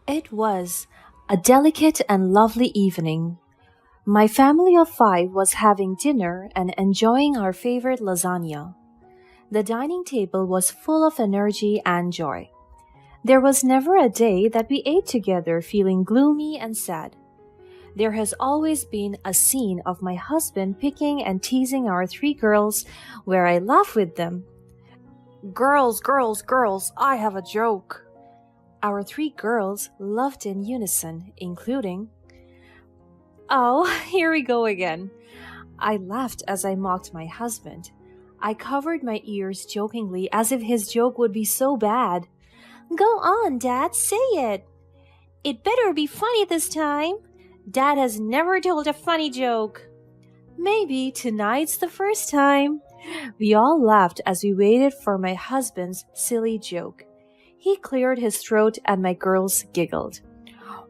It was a delicate and lovely evening. My family of five was having dinner and enjoying our favorite lasagna. The dining table was full of energy and joy. There was never a day that we ate together feeling gloomy and sad. There has always been a scene of my husband picking and teasing our three girls where I laugh with them. Girls, girls, girls, I have a joke. Our three girls laughed in unison, including, "Oh, here we go again." I laughed as I mocked my husband. I covered my ears jokingly as if his joke would be so bad. "Go on, Dad, say it. It better be funny this time. Dad has never told a funny joke." "Maybe tonight's the first time." We all laughed as we waited for my husband's silly joke. He cleared his throat and my girls giggled.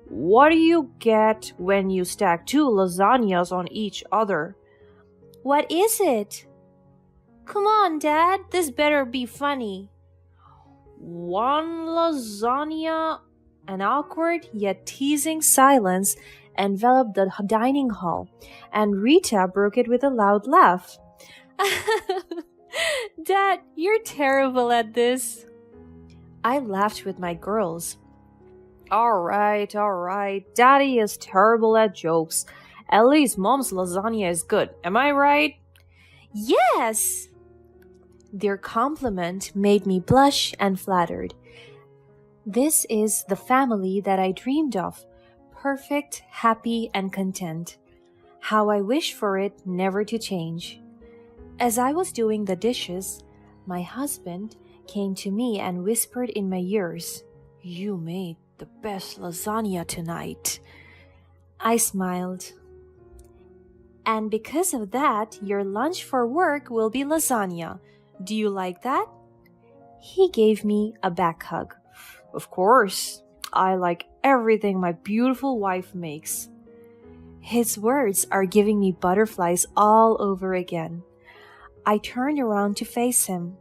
"What do you get when you stack two lasagnas on each other?" "What is it?" "Come on, Dad, this better be funny." "One lasagna." An awkward yet teasing silence enveloped the dining hall, and Rita broke it with a loud laugh. "Dad, you're terrible at this." I laughed with my girls. All right. Daddy is terrible at jokes. At least Mom's lasagna is good. Am I right? Yes! Their compliment made me blush and flattered. This is the family that I dreamed of. Perfect, happy, and content. How I wish for it never to change. As I was doing the dishes, my husband came to me and whispered in my ears, "You made the best lasagna tonight." I smiled. "And because of that, your lunch for work will be lasagna. Do you like that?" He gave me a back hug. "Of course. I like everything my beautiful wife makes." His words are giving me butterflies all over again. I turned around to face him,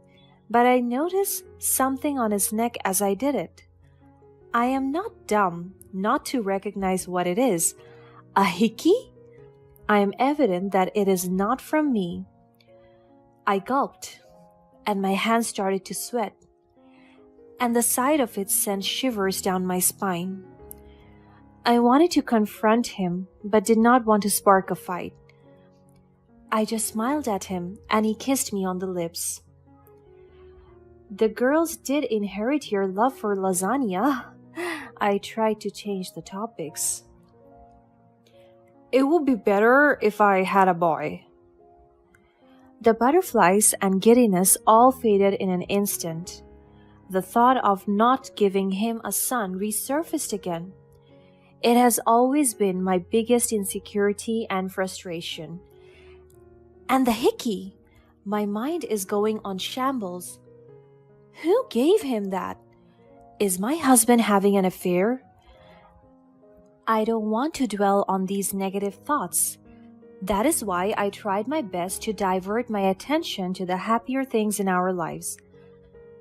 but I noticed something on his neck as I did it. I am not dumb not to recognize what it is. A hickey? I am evident that it is not from me. I gulped, and my hands started to sweat, and the sight of it sent shivers down my spine. I wanted to confront him, but did not want to spark a fight. I just smiled at him, and he kissed me on the lips. The girls did inherit your love for lasagna. I tried to change the topics. It would be better if I had a boy. The butterflies and giddiness all faded in an instant. The thought of not giving him a son resurfaced again. It has always been my biggest insecurity and frustration. And the hickey! My mind is going on shambles. Who gave him that? Is my husband having an affair? I don't want to dwell on these negative thoughts. That is why I tried my best to divert my attention to the happier things in our lives.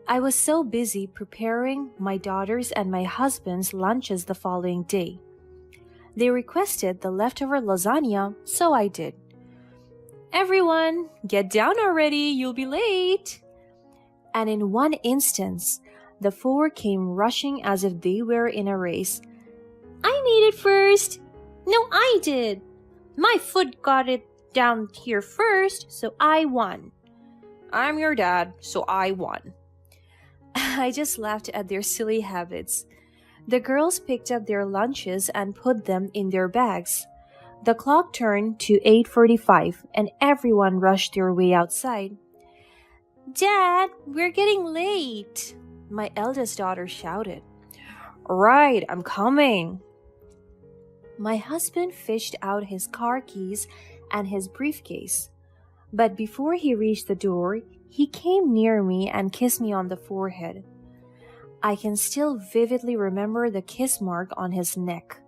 I was so busy preparing my daughter's and my husband's lunches the following day. They requested the leftover lasagna, so I did. "Everyone, get down already, you'll be late." And in one instance, the four came rushing as if they were in a race. "I made it first." "No, I did." "My foot got it down here first, so I won." "I'm your dad, so I won." I just laughed at their silly habits. The girls picked up their lunches and put them in their bags. The clock turned to 8:45 and everyone rushed their way outside. "Dad, we're getting late," my eldest daughter shouted. "Right, I'm coming." My husband fished out his car keys and his briefcase. But before he reached the door, he came near me and kissed me on the forehead. I can still vividly remember the kiss mark on his neck,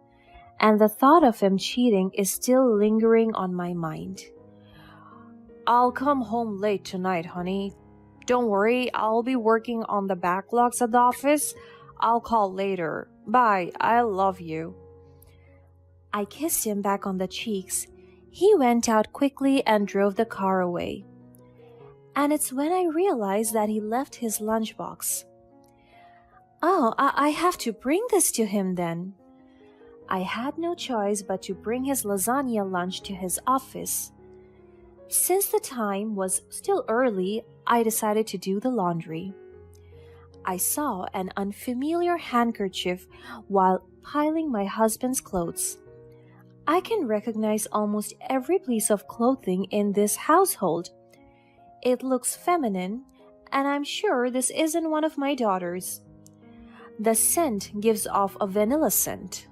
and the thought of him cheating is still lingering on my mind. "I'll come home late tonight, honey. Don't worry, I'll be working on the backlogs at the office. I'll call later. Bye, I love you. I kissed him back on the cheeks. He went out quickly and drove the car away. And it's when I realized that he left his lunchbox. Oh, I have to bring this to him then. I had no choice but to bring his lasagna lunch to his office. Since the time was still early, I decided to do the laundry. I saw an unfamiliar handkerchief while piling my husband's clothes. I can recognize almost every piece of clothing in this household. It looks feminine, and I'm sure this isn't one of my daughters. The scent gives off a vanilla scent.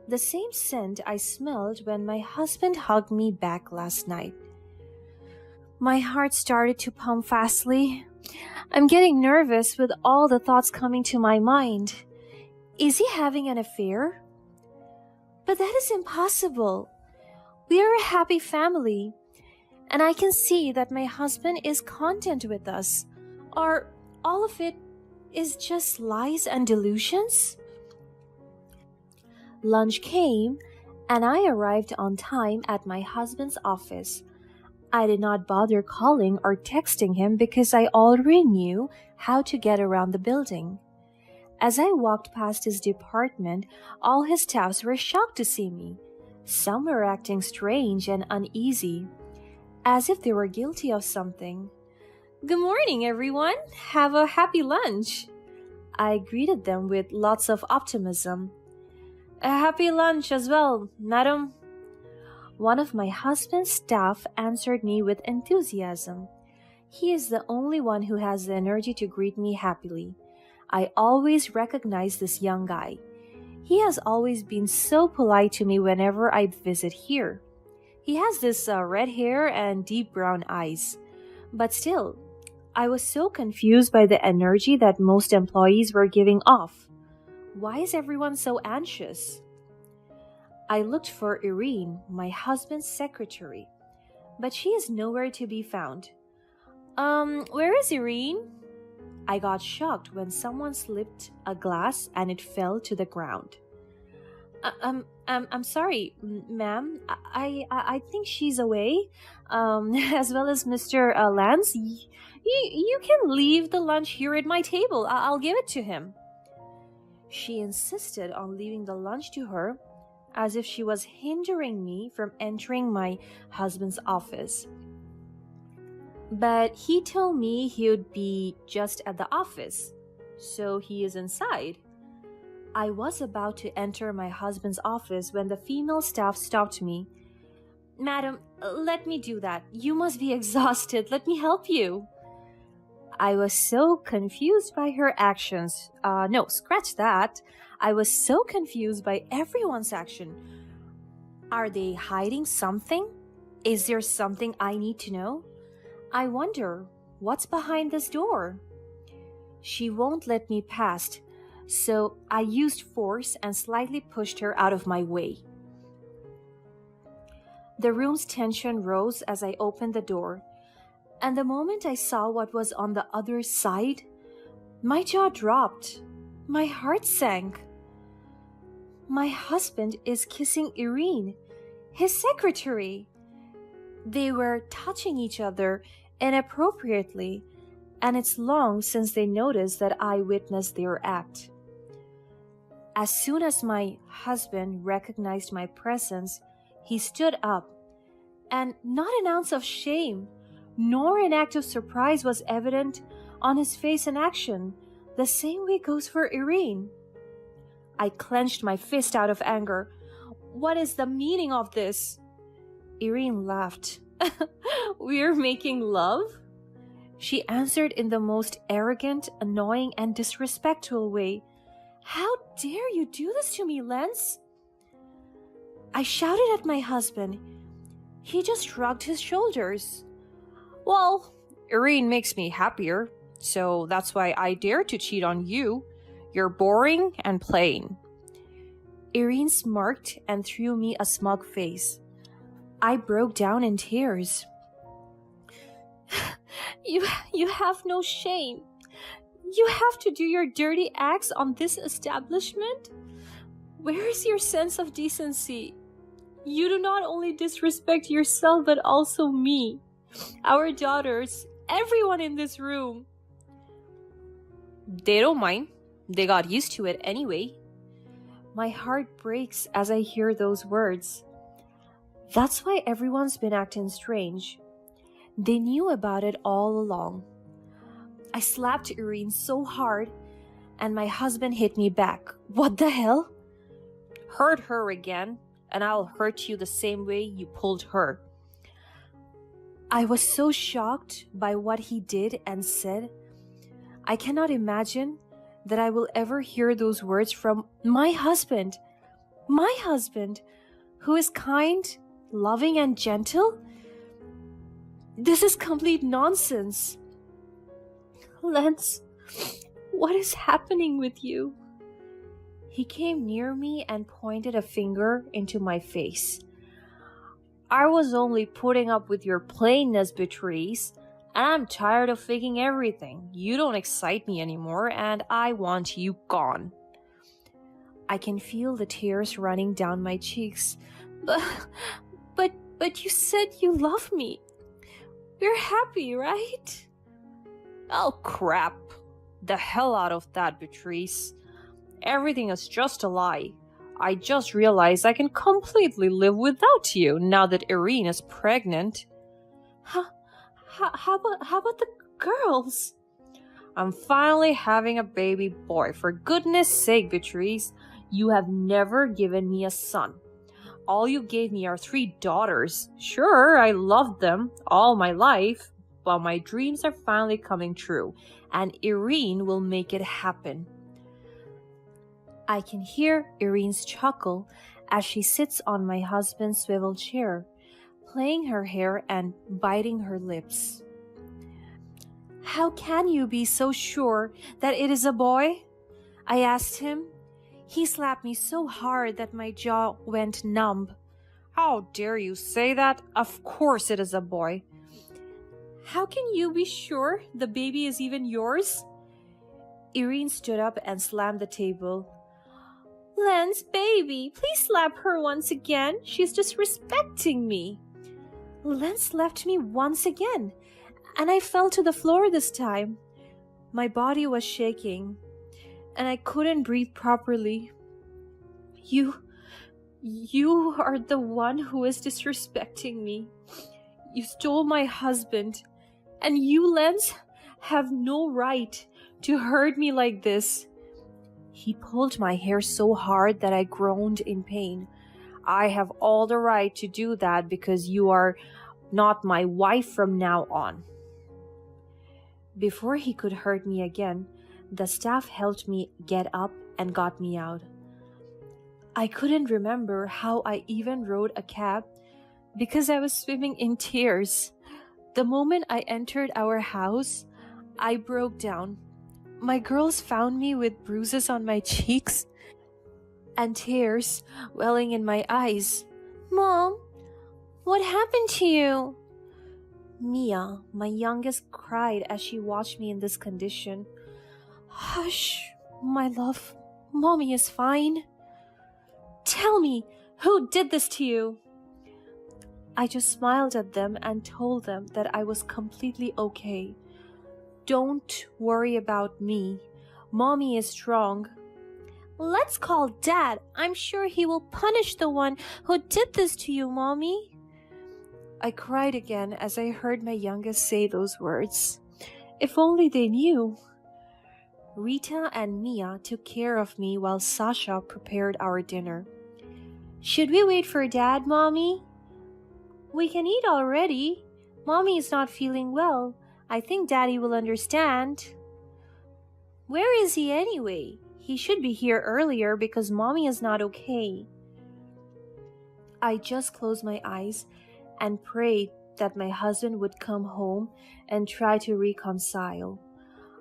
The same scent I smelled when my husband hugged me back last night. My heart started to pump fastly. I'm getting nervous with all the thoughts coming to my mind. Is he having an affair? But that is impossible. We are a happy family, and I can see that my husband is content with us. Or all of it is just lies and delusions? Lunch came, and I arrived on time at my husband's office. I did not bother calling or texting him because I already knew how to get around the building. As I walked past his department, all his staffs were shocked to see me. Some were acting strange and uneasy, as if they were guilty of something. "Good morning, everyone. Have a happy lunch." I greeted them with lots of optimism. "A happy lunch as well, madam." One of my husband's staff answered me with enthusiasm. He is the only one who has the energy to greet me happily. I always recognize this young guy. He has always been so polite to me whenever I visit here. He has this red hair and deep brown eyes. But still, I was so confused by the energy that most employees were giving off. Why is everyone so anxious? I looked for Irene, my husband's secretary, but she is nowhere to be found. Where is Irene?" I got shocked when someone slipped a glass and it fell to the ground. I'm sorry, ma'am. I think she's away. As well as Mr. Lance. You can leave the lunch here at my table. I'll give it to him." She insisted on leaving the lunch to her, as if she was hindering me from entering my husband's office. But he told me he would be just at the office, so he is inside. I was about to enter my husband's office when the female staff stopped me. "Madam, let me do that. You must be exhausted. Let me help you." I was so confused by her actions. No, scratch that. I was so confused by everyone's action. Are they hiding something? Is there something I need to know? I wonder, what's behind this door? She won't let me past, so I used force and slightly pushed her out of my way. The room's tension rose as I opened the door, and the moment I saw what was on the other side, my jaw dropped. My heart sank. My husband is kissing Irene, his secretary. They were touching each other inappropriately, and it's long since they noticed that I witnessed their act. As soon as my husband recognized my presence, he stood up, and not an ounce of shame nor an act of surprise was evident on his face and action. The same way goes for Irene. I clenched my fist out of anger. "What is the meaning of this?" Irene laughed. "We're making love?" She answered in the most arrogant, annoying, and disrespectful way. "How dare you do this to me, Lance?" I shouted at my husband. He just shrugged his shoulders. "Well, Irene makes me happier, so that's why I dare to cheat on you. You're boring and plain." Irene smirked and threw me a smug face. I broke down in tears. You have no shame. You have to do your dirty acts on this establishment? Where is your sense of decency? You do not only disrespect yourself but also me, our daughters, everyone in this room. They don't mind. They got used to it anyway. My heart breaks as I hear those words. That's why everyone's been acting strange. They knew about it all along. I slapped Irene so hard, and my husband hit me back. What the hell? Hurt her again, and I'll hurt you the same way you pulled her. I was so shocked by what he did and said. I cannot imagine that I will ever hear those words from my husband, who is kind, loving, and gentle. This is complete nonsense. Lance, what is happening with you? He came near me and pointed a finger into my face. I was only putting up with your plainness, Beatrice, and I'm tired of faking everything. You don't excite me anymore, and I want you gone. I can feel the tears running down my cheeks. But you said you love me. You're happy, right? Oh, crap. The hell out of that, Beatrice. Everything is just a lie. I just realized I can completely live without you now that Irene is pregnant. How about the girls? I'm finally having a baby boy. For goodness sake, Beatrice, you have never given me a son. All you gave me are 3 daughters. Sure, I loved them all my life, but my dreams are finally coming true, and Irene will make it happen. I can hear Irene's chuckle as she sits on my husband's swivel chair, playing her hair and biting her lips. How can you be so sure that it is a boy? I asked him. He slapped me so hard that my jaw went numb. How dare you say that? Of course it is a boy. How can you be sure the baby is even yours? Irene stood up and slammed the table. Lance, baby, please slap her once again. She's disrespecting me. Lance slapped me once again, and I fell to the floor this time. My body was shaking, and I couldn't breathe properly. You are the one who is disrespecting me. You stole my husband, and you, Lance, have no right to hurt me like this. He pulled my hair so hard that I groaned in pain. I have all the right to do that because you are not my wife from now on. Before he could hurt me again, the staff helped me get up and got me out. I couldn't remember how I even rode a cab because I was swimming in tears. The moment I entered our house, I broke down. My girls found me with bruises on my cheeks and tears welling in my eyes. Mom, what happened to you? Mia, my youngest, cried as she watched me in this condition. Hush, my love. Mommy is fine. Tell me, who did this to you? I just smiled at them and told them that I was completely okay. Don't worry about me. Mommy is strong. Let's call Dad. I'm sure he will punish the one who did this to you, Mommy. I cried again as I heard my youngest say those words. If only they knew. Rita and Mia took care of me while Sasha prepared our dinner. Should we wait for Dad, Mommy? We can eat already. Mommy is not feeling well. I think Daddy will understand. Where is he anyway? He should be here earlier because Mommy is not okay. I just closed my eyes and prayed that my husband would come home and try to reconcile.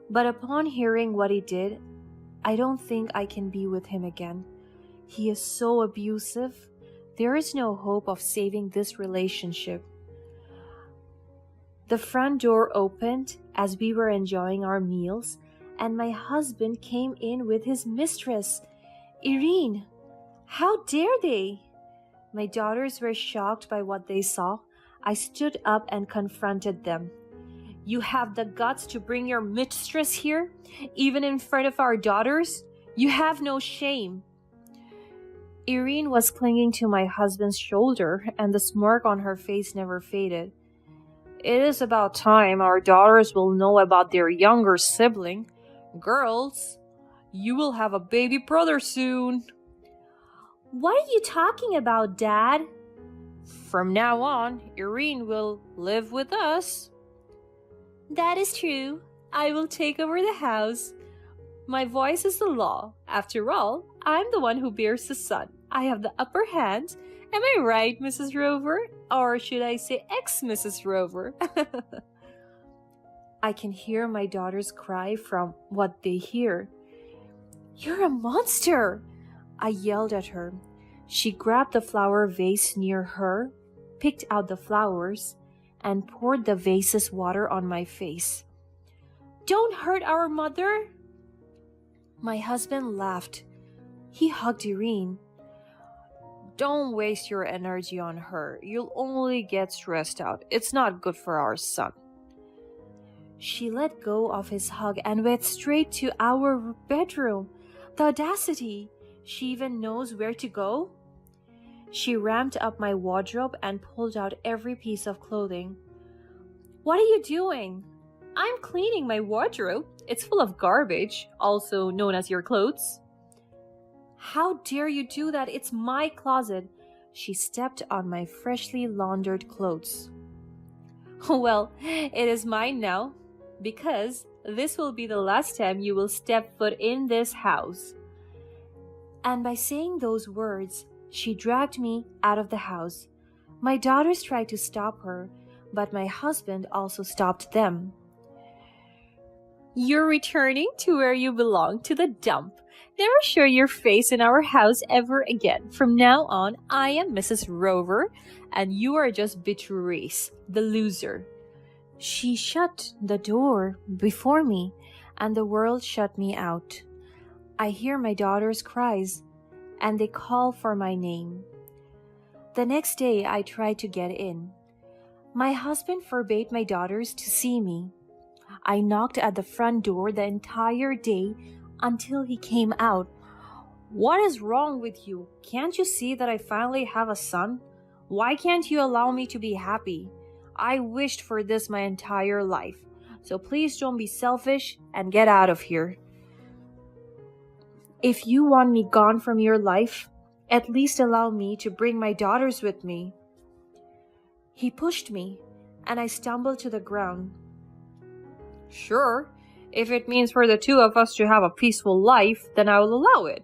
But upon hearing what he did, I don't think I can be with him again. He is so abusive. There is no hope of saving this relationship. The front door opened as we were enjoying our meals, and my husband came in with his mistress. Irene, how dare they? My daughters were shocked by what they saw. I stood up and confronted them. You have the guts to bring your mistress here, even in front of our daughters? You have no shame. Irene was clinging to my husband's shoulder, and the smirk on her face never faded. It is about time our daughters will know about their younger sibling. Girls, you will have a baby brother soon. What are you talking about, Dad? From now on, Irene will live with us. That is true. I will take over the house. My voice is the law. After all, I'm the one who bears the son. I have the upper hand. Am I right, Mrs. Rover? Or should I say ex-Mrs. Rover? I can hear my daughters cry from what they hear. You're a monster! I yelled at her. She grabbed the flower vase near her, picked out the flowers, and poured the vase's water on my face. Don't hurt our mother! My husband laughed. He hugged Irene. Don't waste your energy on her. You'll only get stressed out. It's not good for our son. She let go of his hug and went straight to our bedroom. The audacity! She even knows where to go? She ramped up my wardrobe and pulled out every piece of clothing. What are you doing? I'm cleaning my wardrobe. It's full of garbage, also known as your clothes. How dare you do that? It's my closet. She stepped on my freshly laundered clothes. Well, it is mine now, because this will be the last time you will step foot in this house. And by saying those words, she dragged me out of the house. My daughters tried to stop her, but my husband also stopped them. You're returning to where you belong, to the dump. Never show your face in our house ever again. From now on, I am Mrs. Rover, and you are just Beatrice, the loser. She shut the door before me, and the world shut me out. I hear my daughters' cries, and they call for my name. The next day, I tried to get in. My husband forbade my daughters to see me. I knocked at the front door the entire day until he came out. What is wrong with you? Can't you see that I finally have a son? Why can't you allow me to be happy? I wished for this my entire life. So please don't be selfish and get out of here. If you want me gone from your life, at least allow me to bring my daughters with me. He pushed me, and I stumbled to the ground. Sure, if it means for the two of us to have a peaceful life, then I will allow it.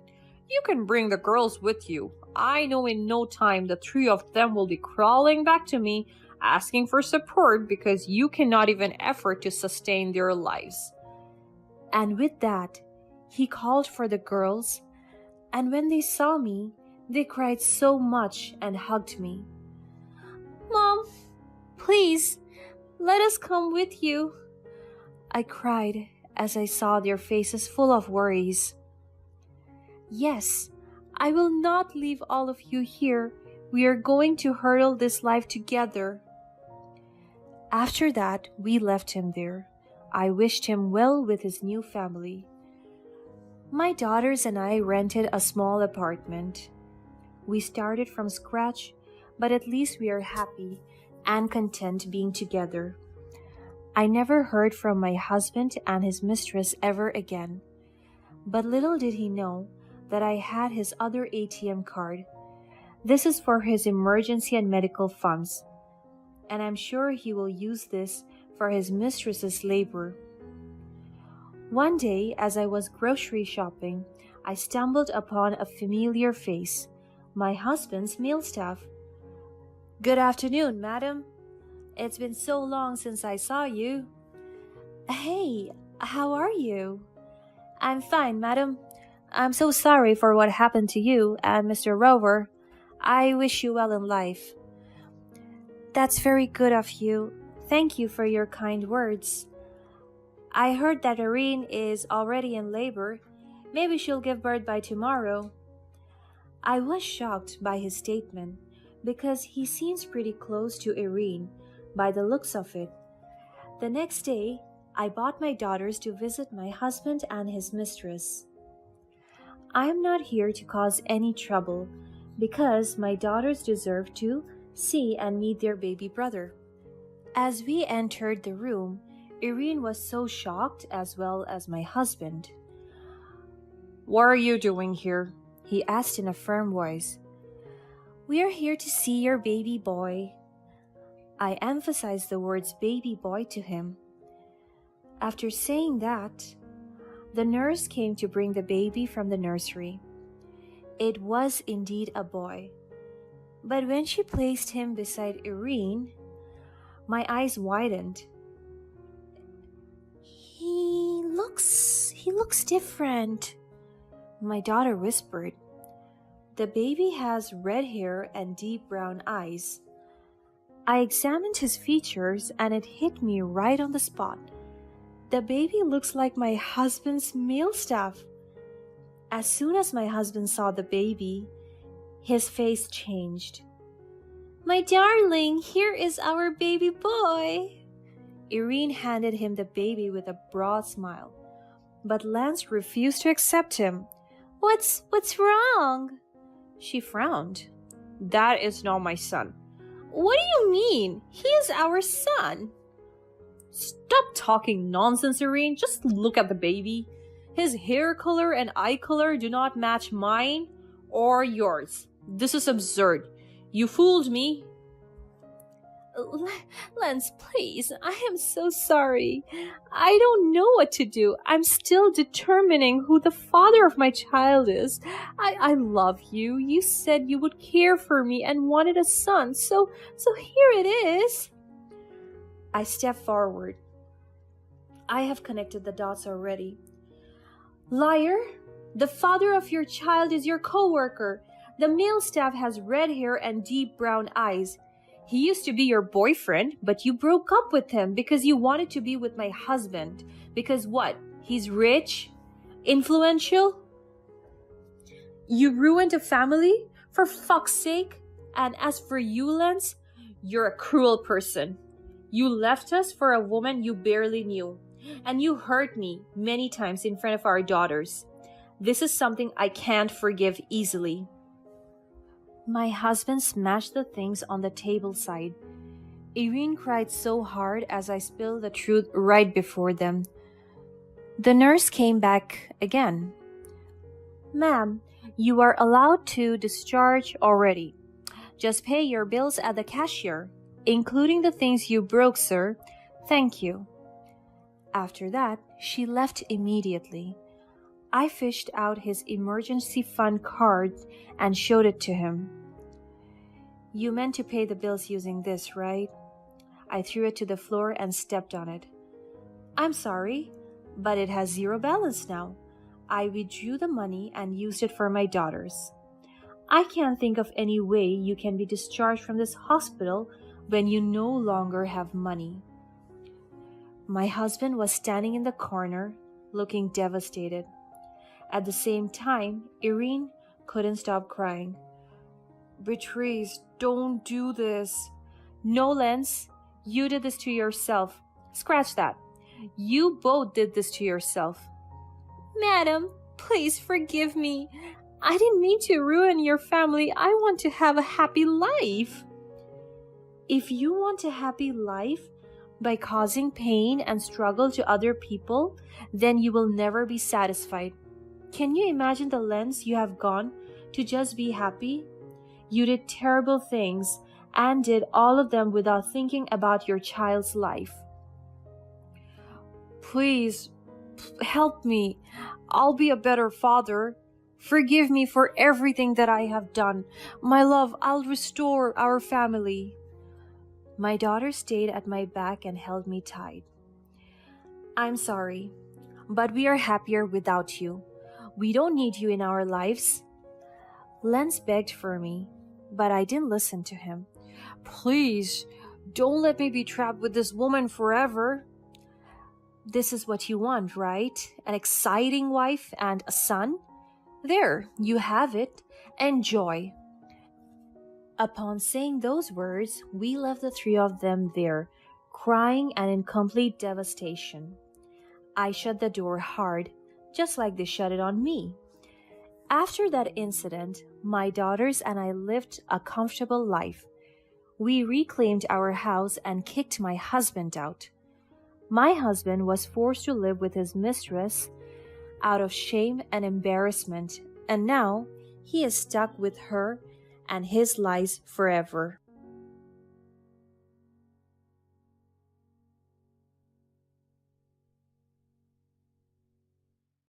You can bring the girls with you. I know in no time the three of them will be crawling back to me, asking for support because you cannot even effort to sustain their lives. And with that, he called for the girls, and when they saw me, they cried so much and hugged me. Mom, please, let us come with you. I cried as I saw their faces full of worries. Yes, I will not leave all of you here. We are going to hurdle this life together. After that, we left him there. I wished him well with his new family. My daughters and I rented a small apartment. We started from scratch, but at least we are happy and content being together. I never heard from my husband and his mistress ever again. But little did he know that I had his other ATM card. This is for his emergency and medical funds, and I'm sure he will use this for his mistress's labor. One day, as I was grocery shopping, I stumbled upon a familiar face, my husband's mail staff. Good afternoon, madam. It's been so long since I saw you. Hey, how are you? I'm fine, madam. I'm so sorry for what happened to you and Mr. Rover. I wish you well in life. That's very good of you. Thank you for your kind words. I heard that Irene is already in labor. Maybe she'll give birth by tomorrow. I was shocked by his statement because he seems pretty close to Irene by the looks of it. The next day, I bought my daughters to visit my husband and his mistress. I am not here to cause any trouble because my daughters deserve to see and meet their baby brother. As we entered the room, Irene was so shocked as well as my husband. "What are you doing here?" he asked in a firm voice. "We are here to see your baby boy." I emphasized the words baby boy to him. After saying that, the nurse came to bring the baby from the nursery. It was indeed a boy. But when she placed him beside Irene, my eyes widened. He looks different," my daughter whispered. "The baby has red hair and deep brown eyes." I examined his features and it hit me right on the spot. The baby looks like my husband's male staff. As soon as my husband saw the baby, his face changed. "My darling, here is our baby boy." Irene handed him the baby with a broad smile, but Lance refused to accept him. What's wrong?" She frowned. "That is not my son." "What do you mean? He is our son." "Stop talking nonsense, Irene. Just look at the baby. His hair color and eye color do not match mine or yours. This is absurd. You fooled me." Lance, please, I am so sorry. I don't know what to do. I'm still determining who the father of my child is. I love you. You said you would care for me and wanted a son, so here it is." I stepped forward. I have connected the dots already. "Liar! The father of your child is your co-worker. The male staff has red hair and deep brown eyes. He used to be your boyfriend, but you broke up with him because you wanted to be with my husband. Because what? He's rich? Influential? You ruined a family? For fuck's sake? And as for you, Lance, you're a cruel person. You left us for a woman you barely knew. And you hurt me many times in front of our daughters. This is something I can't forgive easily." My husband smashed the things on the table side. Irene cried so hard as I spilled the truth right before them. The nurse came back again. "Ma'am, you are allowed to discharge already. Just pay your bills at the cashier, including the things you broke, sir. Thank you." After that, she left immediately. I fished out his emergency fund card and showed it to him. "You meant to pay the bills using this, right?" I threw it to the floor and stepped on it. "I'm sorry, but it has zero balance now. I withdrew the money and used it for my daughters. I can't think of any way you can be discharged from this hospital when you no longer have money." My husband was standing in the corner, looking devastated. At the same time, Irene couldn't stop crying. "Beatrice, don't do this." "No, Lance, you did this to yourself." "Scratch that. You both did this to yourself." "Madam, please forgive me. I didn't mean to ruin your family. I want to have a happy life." If you want a happy life by causing pain and struggle to other people, then you will never be satisfied. Can you imagine the lengths you have gone to just be happy? You did terrible things and did all of them without thinking about your child's life. "Please, help me. I'll be a better father. Forgive me for everything that I have done. My love, I'll restore our family." My daughter stayed at my back and held me tight. "I'm sorry, but we are happier without you. We don't need you in our lives." Lance begged for me, but I didn't listen to him. "Please, don't let me be trapped with this woman forever." This is what you want, right? An exciting wife and a son? There, you have it. Enjoy. Upon saying those words, we left the three of them there, crying and in complete devastation. I shut the door hard, just like they shut it on me. After that incident, my daughters and I lived a comfortable life. We reclaimed our house and kicked my husband out. My husband was forced to live with his mistress out of shame and embarrassment, and now he is stuck with her and his lies forever.